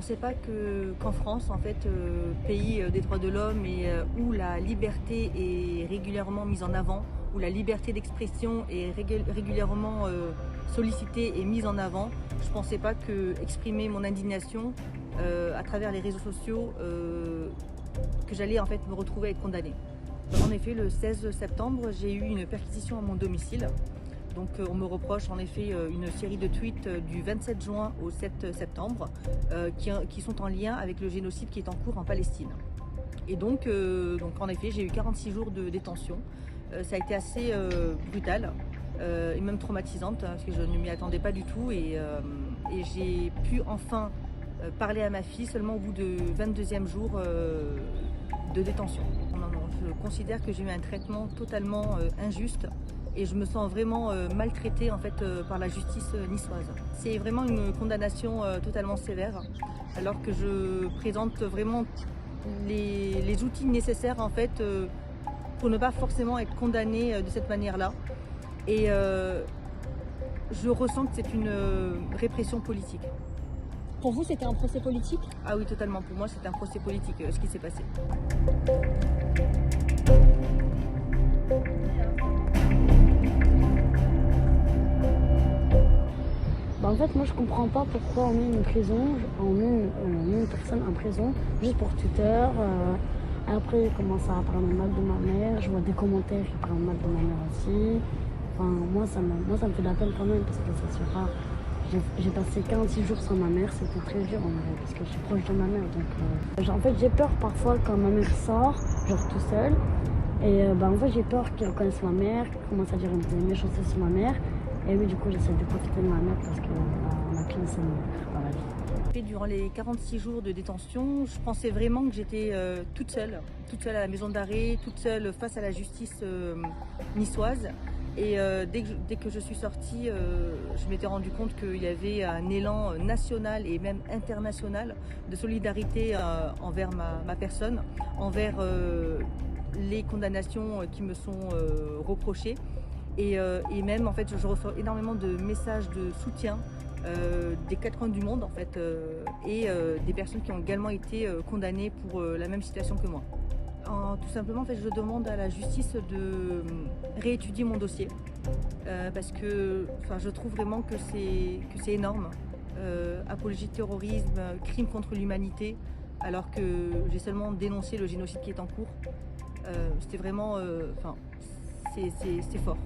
pensais pas qu'en France, en fait, pays des droits de l'homme et où la liberté est régulièrement mise en avant, où la liberté d'expression est régulièrement sollicitée et mise en avant, je pensais pas que exprimer mon indignation à travers les réseaux sociaux, que j'allais en fait me retrouver à être condamnée. En effet, le 16 septembre, j'ai eu une perquisition à mon domicile. Donc on me reproche en effet une série de tweets du 27 juin au 7 septembre qui sont en lien avec le génocide qui est en cours en Palestine. Et donc en effet, j'ai eu 46 jours de détention. Ça a été assez brutal et même traumatisante parce que je ne m'y attendais pas du tout et j'ai pu enfin parler à ma fille seulement au bout de 22e jour de détention. Non, je considère que j'ai eu un traitement totalement injuste et je me sens vraiment maltraitée en fait, par la justice niçoise. C'est vraiment une condamnation totalement sévère, alors que je présente vraiment les outils nécessaires en fait, pour ne pas forcément être condamnée de cette manière-là. Et je ressens que c'est une répression politique. Pour vous, c'était un procès politique? Ah oui, totalement. Pour moi, c'est un procès politique, ce qui s'est passé. En fait, moi je comprends pas pourquoi on met une personne en prison juste pour Twitter. Après, il commence à parler mal de ma mère. Je vois des commentaires qui parlent mal de ma mère aussi. Enfin, moi, ça me fait de la peine quand même parce que ça se rare. J'ai passé 46 jours sans ma mère, c'était très dur en vrai parce que je suis proche de ma mère. Donc, en fait, j'ai peur parfois quand ma mère sort, genre tout seul. Et en fait, j'ai peur qu'ils reconnaissent ma mère, qu'ils commencent à dire des méchancetés sur ma mère. Et oui, du coup, j'essaie de profiter de ma mère parce qu'on a qu'une seule mère dans la vie. Durant les 46 jours de détention, je pensais vraiment que j'étais toute seule à la maison d'arrêt, toute seule face à la justice niçoise. Et dès que je suis sortie, je m'étais rendu compte qu'il y avait un élan national et même international de solidarité envers ma personne, envers les condamnations qui me sont reprochées. Et même en fait je reçois énormément de messages de soutien des quatre coins du monde en fait et des personnes qui ont également été condamnées pour la même situation que moi. Tout simplement en fait je demande à la justice de réétudier mon dossier parce que je trouve vraiment que c'est énorme. Apologie de terrorisme, crime contre l'humanité, alors que j'ai seulement dénoncé le génocide qui est en cours. C'était vraiment c'est fort.